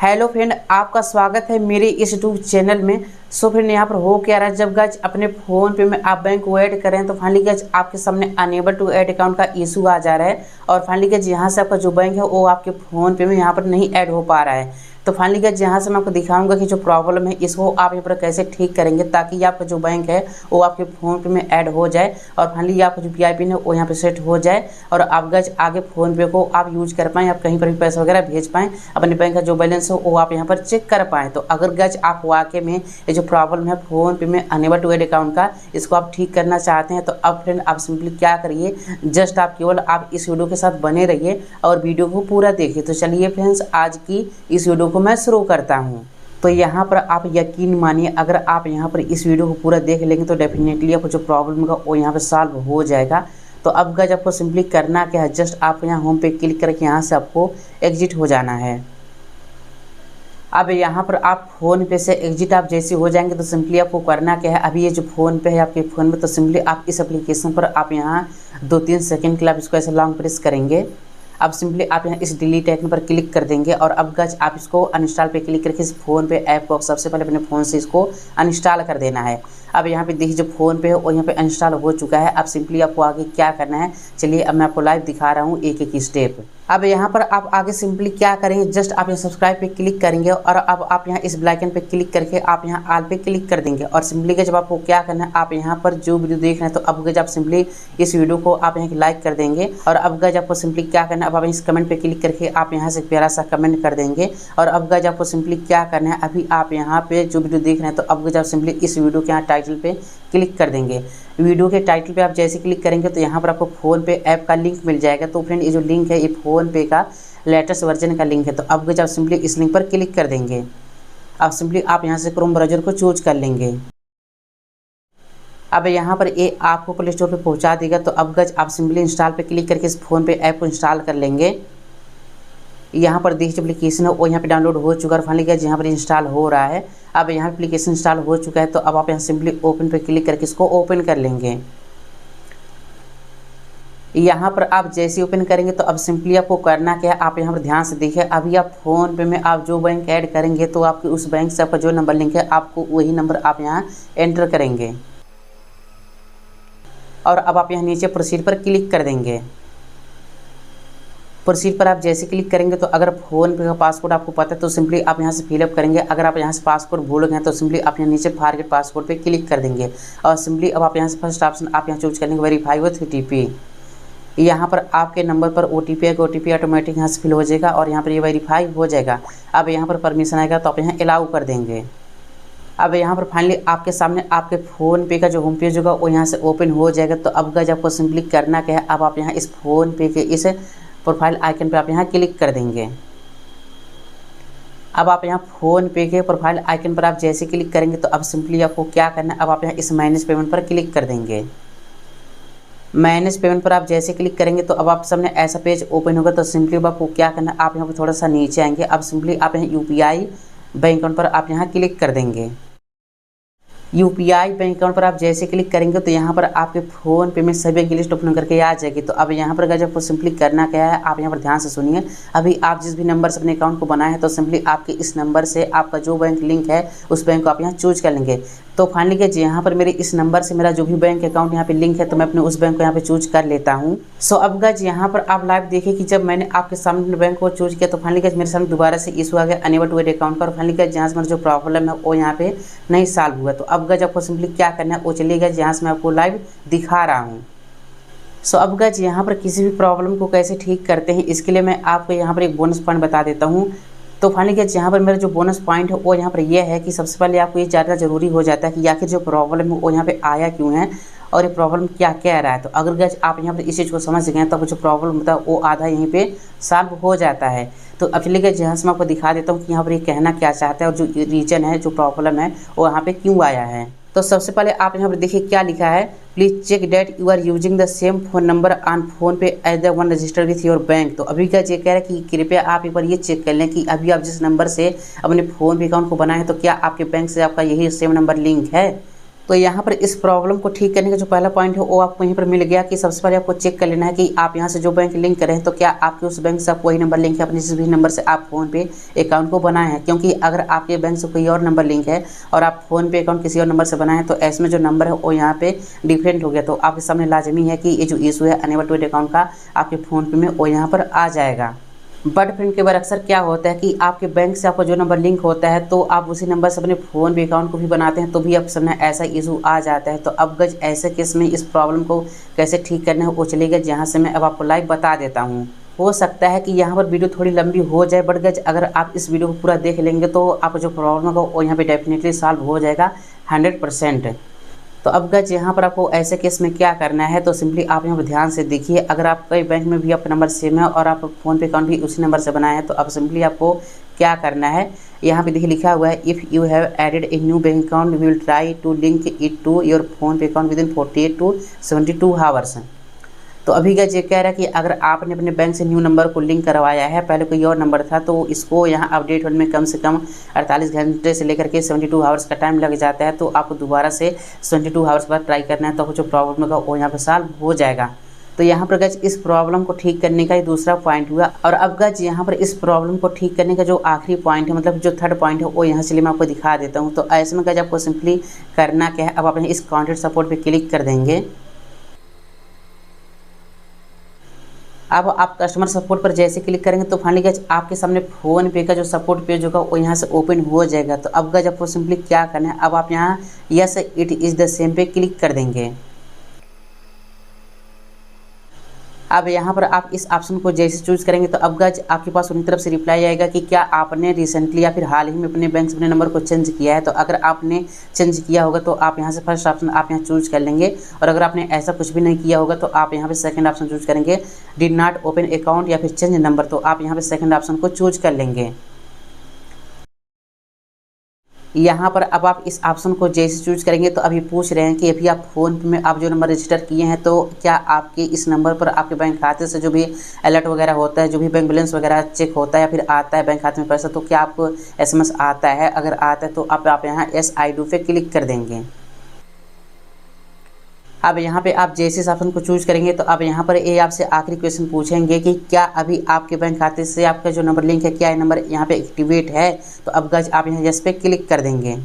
Hello friend, आपका स्वागत है मेरे इस यूट्यूब चैनल में। सो फ्रेंड, यहाँ पर हो क्या रहा है, जब गाइस अपने फ़ोन पे में आप बैंक को ऐड करें तो फाइनली गाइस आपके सामने अनेबल टू ऐड अकाउंट का इशू आ जा रहा है। और फाइनली गाइस यहाँ से आपका जो बैंक है वो आपके फ़ोन पे में यहाँ पर नहीं ऐड हो पा रहा है। तो फाइनली गाइस यहाँ से मैं आपको दिखाऊंगा कि जो प्रॉब्लम है इसको आप यहाँ पर कैसे ठीक करेंगे ताकि आपका जो बैंक है वो आपके फ़ोन पे में ऐड हो जाए और फाइनली आपका जो पी पिन है वो यहाँ पे सेट हो जाए और आप गाइस आगे फ़ोन पे को आप यूज कर पाएँ, आप कहीं पर भी पैसा वगैरह भेज पाएँ, अपने बैंक का जो बैलेंस हो वो आप यहाँ पर चेक कर पाएँ। तो अगर गाइस आप वाकई में ये जो प्रॉब्लम है फ़ोन पे में अनेबल टू ऐड अकाउंट का, इसको आप ठीक करना चाहते हैं तो अब फ्रेंड आप सिंपली क्या करिए, जस्ट आप केवल आप इस वीडियो के साथ बने रहिए और वीडियो को पूरा देखिए। तो चलिए फ्रेंड्स, आज की इस वीडियो को मैं शुरू करता हूँ। तो यहाँ पर आप यकीन मानिए, अगर आप यहाँ पर इस वीडियो को पूरा देख लेंगे तो डेफिनेटली आपको जो प्रॉब्लम होगा वो यहाँ पर सॉल्व हो जाएगा। तो अब गाइस आपको सिंपली करना क्या है, जस्ट आप यहाँ होम पे क्लिक करके यहाँ से आपको एग्जिट हो जाना है। अब यहाँ पर आप फ़ोन पे से एग्जिट आप जैसे हो जाएंगे तो सिंपली आपको करना क्या है, अभी ये जो फ़ोन पे है आपके फ़ोन में, तो सिंपली आप इस एप्लीकेशन पर आप यहाँ 2-3 सेकंड के लिए आप इसको ऐसे लॉन्ग प्रेस करेंगे। अब सिंपली आप यहाँ इस डिलीट आइकन पर क्लिक कर देंगे और अब गाइस आप इसको अनइंस्टॉल पे क्लिक करके इस फ़ोन पे ऐप को सबसे पहले अपने फ़ोन से इसको अनइंस्टॉल कर देना है। अब यहाँ पे देखिए जो फ़ोन पे है वो यहाँ पे इंस्टॉल हो चुका है। अब सिंपली आपको आगे क्या करना है, चलिए अब मैं आपको लाइव दिखा रहा हूँ एक एक स्टेप। अब यहाँ पर आप आगे सिंपली क्या करेंगे, जस्ट आप यहाँ सब्सक्राइब पे क्लिक करेंगे और अब आप यहाँ इस बेल आइकन पे क्लिक करके आप यहाँ ऑल पे क्लिक कर देंगे और सिंपली जब आपको क्या करना है, आप यहाँ पर जो वीडियो देख रहे हैं तो अब गाइस आप सिंपली इस वीडियो को आप यहाँ लाइक कर देंगे और अब गाइस आपको सिंपली क्या करना है, अब आप इस कमेंट पे क्लिक करके आप यहाँ से प्यारा सा कमेंट कर देंगे और अब गाइस आपको सिंपली क्या करना है, अभी आप यहाँ पे जो वीडियो देख रहे हैं तो अब गाइस आप सिंपली इस वीडियो के यहाँ टाइटल पे क्लिक कर देंगे। वीडियो के टाइटल पे आप जैसे क्लिक करेंगे तो यहाँ पर आपको फ़ोन पे ऐप का लिंक मिल जाएगा। तो फ्रेंड, ये जो लिंक है ये फ़ोन पे का लेटेस्ट वर्जन का लिंक है। तो अब गाइस आप सिंपली इस लिंक पर क्लिक कर देंगे। अब सिंपली आप यहाँ से क्रोम ब्राउज़र को चूज कर लेंगे। अब यहाँ पर ये आपको प्ले स्टोर पे पहुँचा देगा। तो अब गाइस आप सिंपली इंस्टॉल पे क्लिक करके इस फ़ोन पे ऐप को इंस्टॉल कर लेंगे। यहाँ पर देखिए एप्लीकेशन है वो यहाँ पे डाउनलोड हो चुका है। फाइनली गाइस यहाँ पर इंस्टॉल हो रहा है। अब यहाँ एप्लीकेशन इंस्टॉल हो चुका है तो अब आप यहाँ सिंपली ओपन पे क्लिक करके इसको ओपन कर लेंगे। यहाँ पर आप जैसे ओपन करेंगे तो अब सिंपली आपको करना क्या है, आप यहाँ पर ध्यान से देखिए, अभी आप फ़ोन पे में आप जो बैंक ऐड करेंगे तो आपके उस बैंक से आपका जो नंबर लिंक है आपको वही नंबर आप यहाँ एंटर करेंगे और अब आप यहाँ नीचे प्रोसीड पर क्लिक कर देंगे। प्रोसीड पर आप जैसे क्लिक करेंगे तो अगर फ़ोन पे का पासवर्ड आपको पता है तो सिंपली आप यहाँ से फिलअप करेंगे। अगर आप यहाँ से पासवर्ड भूल गए तो सिंपली आप यहाँ नीचे फॉरगेट पासवर्ड पे क्लिक कर देंगे और सिंपली अब आप यहाँ से फर्स्ट ऑप्शन आप यहाँ चूज करेंगे वेरीफाई विथ OTP। यहाँ पर आपके नंबर पर OTP आएगा, OTP ऑटोमेटिक यहाँ से फिल हो जाएगा और यहाँ पर ये वेरीफाई हो जाएगा। अब यहाँ पर परमिशन आएगा तो आप यहाँ अलाउ कर देंगे। अब यहाँ पर फाइनली आपके सामने आपके फ़ोन पे का जो होम पेज होगा वो यहाँ से ओपन हो जाएगा। तो अब गाइस आपको सिंपली करना क्या है, अब आप यहाँ इस फ़ोन पे के इस प्रोफाइल आइकन पे आप यहाँ क्लिक कर देंगे। अब आप यहाँ फ़ोन पे के प्रोफाइल आइकन पर आप जैसे क्लिक करेंगे तो अब सिंपली आपको क्या करना है, अब आप यहाँ इस मैनेज पेमेंट पर क्लिक कर देंगे। मैनेज पेमेंट पर आप जैसे क्लिक करेंगे तो अब आप सामने ऐसा पेज ओपन होगा। तो सिंपली अब आपको क्या करना है, आप यहाँ पर थोड़ा सा नीचे आएंगे। अब सिंपली आप यहाँ UPI बैंक अकाउंट पर आप यहाँ क्लिक कर देंगे। UPI बैंक अकाउंट पर आप जैसे क्लिक करेंगे तो यहाँ पर आपके फ़ोन पे में सभी की लिस्ट ओपन करके आ जाएगी। तो अब यहाँ पर गाइस आपको सिंपली करना क्या है, आप यहाँ पर ध्यान से सुनिए, अभी आप जिस भी नंबर से अपने अकाउंट को बनाए हैं तो सिंपली आपके इस नंबर से आपका जो बैंक लिंक है उस बैंक को आप यहाँ चूज कर लेंगे। तो फाइनली गाइस यहाँ पर मेरे इस नंबर से मेरा जो भी बैंक अकाउंट यहाँ पे लिंक है तो मैं अपने उस बैंक को यहाँ पे चूज कर लेता हूँ। सो अब गाइस यहाँ पर आप लाइव देखिए कि जब मैंने आपके सामने बैंक को चूज किया तो फाइनली गाइस मेरे सामने दोबारा से इशू आ गया अनेबल टू ऐड अकाउंट का और फाइनली गाइस यहाँ से मेरा जो प्रॉब्लम है वो यहाँ पे नहीं सॉल्व हुआ। तो अब गाइस आपको सिंपली क्या करना है वो चलिए गाइस यहाँ से मैं आपको लाइव दिखा रहा हूँ। सो अब गाइस यहाँ पर किसी भी प्रॉब्लम को कैसे ठीक करते हैं इसके लिए मैं आपको यहाँ पर एक बोनस पॉइंट बता देता हूँ। तो फाइनली गाइस यहाँ पर मेरा जो बोनस पॉइंट है वो यहाँ पर यह है कि सबसे पहले आपको ये ज़्यादा ज़रूरी हो जाता है कि आखिर जो प्रॉब्लम है वो यहाँ पे आया क्यों है और ये प्रॉब्लम क्या कह रहा है। तो अगर गाइस आप यहाँ पर इस चीज़ को समझ गए तो जो प्रॉब्लम होता है वो आधा यहीं पे सॉल्व हो जाता है। तो अब चलिए गाइस यहाँ से मैं आपको दिखा देता हूँ कि यहाँ पर ये कहना क्या चाहता है और जो रीज़न है, जो प्रॉब्लम है वो यहाँ पर क्यों आया है। तो सबसे पहले आप यहाँ पर देखिए क्या लिखा है, please check that you are using the same phone number on PhonePe as the one registered with your bank. तो अभी का ये कह रहा है कि कृपया आप एक बार ये चेक कर लें कि अभी आप जिस नंबर से अपने फ़ोन पे अकाउंट को बनाए हैं तो क्या आपके बैंक से आपका यही सेम नंबर लिंक है। तो यहाँ पर इस प्रॉब्लम को ठीक करने का जो पहला पॉइंट है वो आपको यहीं पर मिल गया कि सबसे पहले आपको चेक कर लेना है कि आप यहाँ से जो बैंक लिंक करें तो क्या आपके उस बैंक से आप वही नंबर लिंक है अपने जिस भी नंबर से आप फ़ोन पे अकाउंट को बनाए हैं। क्योंकि अगर आपके बैंक से कोई और नंबर लिंक है और आप फ़ोन पे अकाउंट किसी और नंबर से बनाए तो ऐसे में जो नंबर है वो यहाँ पे डिफरेंट हो गया, तो आपके सामने लाजमी है कि ये जो इशू है अनेबल टू एड अकाउंट का आपके फ़ोन पे में वो यहाँ पर आ जाएगा। बट फ्रेंड कई बार अक्सर क्या होता है कि आपके बैंक से आपका जो नंबर लिंक होता है तो आप उसी नंबर से अपने फ़ोन पे अकाउंट को भी बनाते हैं तो भी आपके सामने ऐसा इशू आ जाता है। तो अब गज ऐसे केस में इस प्रॉब्लम को कैसे ठीक करना है वो चलेगा, जहाँ से मैं अब आपको लाइव बता देता हूँ। हो सकता है कि यहाँ पर वीडियो थोड़ी लंबी हो जाए, बट गज अगर आप इस वीडियो को पूरा देख लेंगे तो आपका जो प्रॉब्लम होगा वो यहाँ पर डेफिनेटली सॉल्व हो जाएगा 100%। तो अब गज यहाँ पर आपको ऐसे केस में क्या करना है, तो सिंपली आप यहाँ पर ध्यान से देखिए। अगर आपके बैंक में भी आपका नंबर सेम है और आप फ़ोन पे अकाउंट भी उसी नंबर से बनाए हैं तो अब सिंपली आपको क्या करना है, यहाँ पे देखिए लिखा हुआ है if you have added a new bank account we will try to link it to your PhonePe account within 48 to 72 hours. तो अभी गज ये कह रहा है कि अगर आपने अपने बैंक से न्यू नंबर को लिंक करवाया है, पहले कोई और नंबर था, तो इसको यहाँ अपडेट होने में कम से कम 48 घंटे से लेकर के 72 आवर्स का टाइम लग जाता है। तो आपको दोबारा से 72 आवर्स बाद ट्राई करना है तो जो प्रॉब्लम होगा वो यहाँ पर सॉल्व हो जाएगा। तो यहाँ पर गज इस प्रॉब्लम को ठीक करने का ये दूसरा पॉइंट हुआ। और अब गज यहाँ पर इस प्रॉब्लम को ठीक करने का जो आखिरी पॉइंट है, मतलब जो थर्ड पॉइंट है, वो यहाँ से मैं आपको दिखा देता हूँ। तो ऐसे में गज आपको सिंपली करना क्या है, अब अपने इस कॉन्टैक्ट सपोर्ट पे क्लिक कर देंगे। अब आप कस्टमर सपोर्ट पर जैसे क्लिक करेंगे तो फाइनली गज आपके सामने फ़ोन पे का जो सपोर्ट पेज होगा वो यहाँ से ओपन हो जाएगा। तो अब गज आपको सिंपली क्या करना है, अब आप यहाँ yes it is the same पे क्लिक कर देंगे। अब यहाँ पर आप इस ऑप्शन को जैसे चूज़ करेंगे तो अब गज आपके पास उनकी तरफ से रिप्लाई आएगा कि क्या आपने रिसेंटली या फिर हाल ही में अपने बैंक से अपने नंबर को चेंज किया है। तो अगर आपने चेंज किया होगा तो आप यहाँ से फर्स्ट ऑप्शन आप यहाँ चूज़ कर लेंगे, और अगर आपने ऐसा कुछ भी नहीं किया होगा तो आप यहाँ पे सेकंड ऑप्शन चूज़ करेंगे डिड नॉट ओपन अकाउंट या फिर चेंज नंबर। तो आप यहाँ पे सेकंड ऑप्शन को चूज कर लेंगे। यहाँ पर अब आप इस ऑप्शन को जैसे चूज करेंगे तो अभी पूछ रहे हैं कि अभी आप फ़ोन पे में आप जो नंबर रजिस्टर किए हैं तो क्या आपके इस नंबर पर आपके बैंक खाते से जो भी अलर्ट वगैरह होता है, जो भी बैंक बैलेंस वगैरह चेक होता है या फिर आता है बैंक खाते में पैसा, तो क्या आपको SMS आता है। अगर आता है तो आप यहाँ yes I do पे क्लिक कर देंगे। अब यहाँ पे आप जैसे इस ऑप्शन को चूज करेंगे तो अब यहाँ पर ये आपसे आखिरी क्वेश्चन पूछेंगे कि क्या अभी आपके बैंक खाते से आपका जो नंबर लिंक है क्या ये नंबर यहाँ पे एक्टिवेट है। तो अब गज आप यहाँ यस पे क्लिक कर देंगे।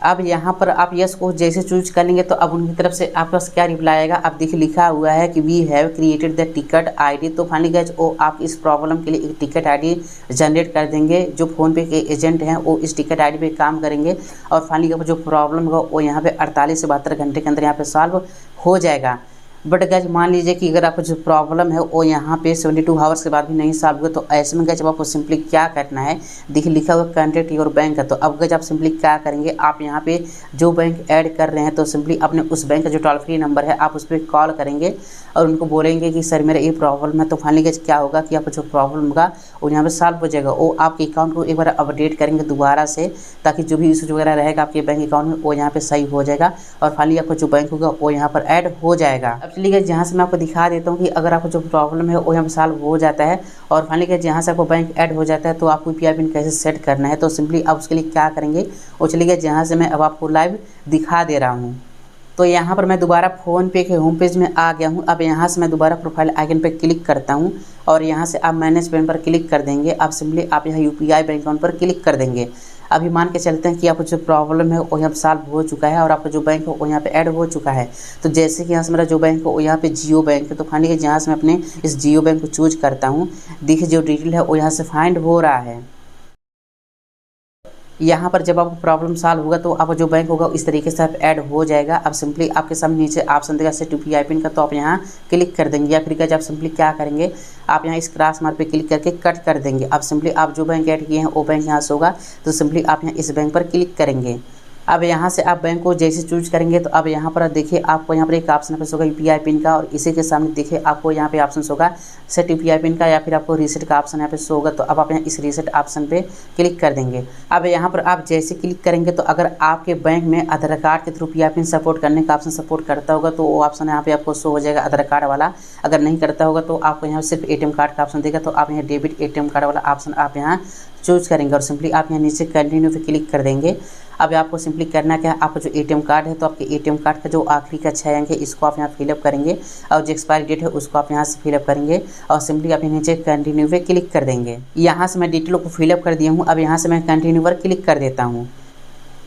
अब यहाँ पर आप यस को जैसे चूज कर लेंगे तो अब उनकी तरफ से आपके पास क्या रिप्लाई आएगा, अब देखिए लिखा हुआ है कि we have created the ticket ID. तो फाइनली गाइस वो आप इस प्रॉब्लम के लिए एक टिकट आईडी जनरेट कर देंगे। जो फ़ोनपे के एजेंट हैं वो इस टिकट आईडी पे काम करेंगे और फाइनली जो प्रॉब्लम होगा वो यहाँ पे 48 से 72 घंटे के अंदर यहाँ पे सॉल्व हो जाएगा। बट गैज मान लीजिए कि अगर आपको जो प्रॉब्लम है वो यहाँ पे 72 आवर्स के बाद भी नहीं सॉल्व हुआ तो ऐसे में गैज अब आपको सिंपली क्या करना है, देखिए लिखा हुआ कॉन्टैक्ट योर बैंक है। तो अब गैज आप सिंपली क्या करेंगे, आप यहाँ पे जो बैंक ऐड कर रहे हैं तो सिंपली अपने उस बैंक का जो टोल फ्री नंबर है आप उस पर कॉल करेंगे और उनको बोलेंगे कि सर मेरा ये प्रॉब्लम है। तो फाइनली गैज क्या होगा कि आपको जो प्रॉब्लम होगा वो यहाँ पर सॉल्व हो जाएगा। वो आपके अकाउंट को एक बार अपडेट करेंगे दोबारा से, ताकि जो भी इशू वगैरह रहेगा आपके बैंक अकाउंट में वो यहाँ पे सही हो जाएगा और फाइनली आपका जो बैंक होगा वो यहाँ पर ऐड हो जाएगा। अब चलिए गाइस यहाँ से मैं आपको दिखा देता हूँ कि अगर आपको जो प्रॉब्लम है वो यहाँ पर सॉल्व हो जाता है और फाइनली गाइस यहाँ से आपको बैंक ऐड हो जाता है तो आपको UPI पिन कैसे सेट करना है। तो सिंपली आप उसके लिए क्या करेंगे, और चलिए गाइस यहाँ से मैं अब आपको लाइव दिखा दे रहा हूँ। तो यहाँ पर मैं दोबारा फ़ोनपे के होम पेज में आ गया हूँ। अब यहाँ से मैं दोबारा प्रोफाइल आइकन पे क्लिक करता हूँ और यहाँ से आप मैनेज पेमेंट पर क्लिक कर देंगे। अब सिंपली आप यहाँ UPI बैंक अकाउंट पर क्लिक कर देंगे। अभी मान के चलते हैं कि आपको जो प्रॉब्लम है वो यहाँ पर सॉल्व हो चुका है और आपका जो बैंक है वो यहाँ पे ऐड हो चुका है। तो जैसे कि यहाँ से मेरा जो बैंक है वो यहाँ पे जियो बैंक है, तो फाइनली यहाँ से मैं अपने इस जियो बैंक को चूज करता हूँ। देखिए जो डिटेल है वो यहाँ से फाइंड हो रहा है। यहाँ पर जब आपको प्रॉब्लम सॉल्व होगा तो आपका जो बैंक होगा इस तरीके से आप ऐड हो जाएगा। अब सिंपली आपके सामने नीचे ऑप्शन देगा सेट UPI पिन का, तो आप यहाँ क्लिक कर देंगे या फिर क्या आप सिंपली क्या करेंगे, आप यहाँ इस क्रॉस मार्क पे क्लिक करके कट कर देंगे। अब सिंपली आप जो बैंक ऐड किए हैं वो बैंक यहाँ से होगा, तो सिंपली आप यहाँ इस बैंक पर क्लिक करेंगे। अब यहाँ से आप बैंक को जैसे चूज करेंगे तो अब यहाँ पर देखिए आपको यहाँ पर एक ऑप्शन पे होगा यूपीआई पिन का, और इसी के सामने देखिए आपको यहाँ पे ऑप्शन होगा सेट यूपीआई पिन का, या फिर आपको रीसेट का ऑप्शन यहाँ पे शो होगा। तो अब आप यहाँ इस रीसेट ऑप्शन पे क्लिक कर देंगे। अब यहाँ पर आप जैसे क्लिक करेंगे तो अगर आपके बैंक में आधार कार्ड के थ्रू यूपीआई पिन सपोर्ट करने का ऑप्शन सपोर्ट करता होगा तो वो ऑप्शन यहाँ पे आपको शो हो जाएगा आधार कार्ड वाला। अगर नहीं करता होगा तो आपको यहाँ सिर्फ ATM कार्ड का ऑप्शन देगा, तो आप यहाँ डेबिट ATM कार्ड वाला ऑप्शन आप यहाँ चूज करेंगे और सिंपली आप यहाँ नीचे कंटिन्यू पे क्लिक कर देंगे। अब आपको सिंपली करना क्या है, आपका जो ATM कार्ड है तो आपके ATM कार्ड का जो आखिरी का 6 अंक है इसको आप यहाँ फिलअप करेंगे, और जो एक्सपायरी डेट है उसको आप यहाँ से फिलअप करेंगे और सिंपली आप नीचे कंटिन्यू पे क्लिक कर देंगे। यहाँ से मैं डिटेल को फिलअप कर दिया हूँ। अब यहाँ से मैं कंटिन्यू पर क्लिक कर देता हूँ।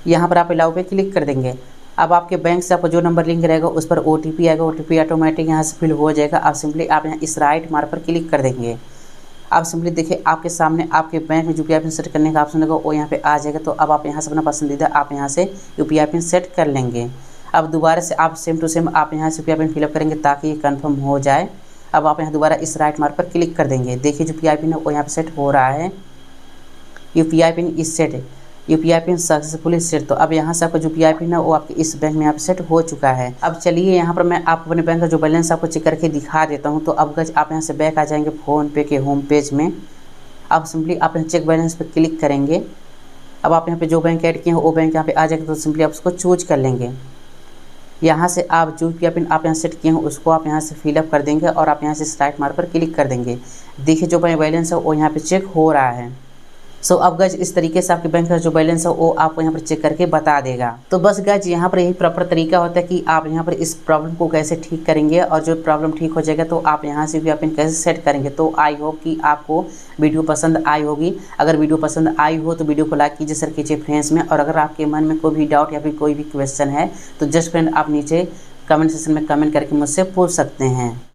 यहाँ पर आप अलाउ पे क्लिक कर देंगे। अब आपके बैंक से आपको जो नंबर लिंक रहेगा उस पर OTP आएगा, OTP ऑटोमेटिक यहाँ से फिल हो जाएगा। आप सिंपली आप यहाँ इस राइट मार्क पर क्लिक कर देंगे। अब सिंपली देखिए आपके सामने आपके बैंक में यूपीआई पिन सेट करने का ऑप्शन होगा वो यहाँ पे आ जाएगा। तो अब आप यहाँ से अपना पसंदीदा आप यहाँ से यूपीआई पिन सेट कर लेंगे। अब दोबारा से आप सेम टू सेम आप यहाँ से यूपीआई पिन फिलअप करेंगे ताकि ये कंफर्म हो जाए। अब आप यहाँ दोबारा इस राइट मार्क पर क्लिक कर देंगे। देखिए यूपीआई पिन है वो यहाँ पे सेट हो रहा है। यूपीआई पिन इस set UPI pin successfully set. तो अब यहाँ से आपका जो यूपीआई पिन है वो आपके इस बैंक में यहाँ पे सेट हो चुका है। अब चलिए यहाँ पर मैं आपको अपने बैंक का जो बैलेंस आपको चेक करके दिखा देता हूँ। तो अब गज आप यहाँ से बैक आ जाएंगे फ़ोन पे के होम पेज में। अब सिंपली आप यहाँ चेक बैलेंस पे क्लिक करेंगे। अब आप यहाँ पे जो बैंक ऐड किए हैं वो बैंक यहाँ पे आ जाएगा, तो सिंपली आप उसको चूज कर लेंगे। यहाँ से आप जो यूपीआई पिन आप यहाँ सेट किए हैं उसको आप यहाँ से फिलअप कर देंगे और आप यहाँ से राइट मार्क पर क्लिक कर देंगे। देखिए जो बैंक बैलेंस है वो यहाँ पे चेक हो रहा है। सो अब गज इस तरीके से आपके बैंक का जो बैलेंस है वो आपको यहाँ पर चेक करके बता देगा। तो बस गज यहाँ पर यही प्रॉपर तरीका होता है कि आप यहाँ पर इस प्रॉब्लम को कैसे ठीक करेंगे, और जो प्रॉब्लम ठीक हो जाएगा तो आप यहाँ से भी आप कैसे सेट करेंगे। तो आई होप कि आपको वीडियो पसंद आई होगी। अगर वीडियो पसंद आई हो तो वीडियो को लाइक कीजिए, शेयर कीजिए फ्रेंड्स में। और अगर आपके मन में कोई भी डाउट या फिर कोई भी क्वेश्चन है तो जस्ट फ्रेंड आप नीचे कमेंट सेक्शन में कमेंट करके मुझसे पूछ सकते हैं।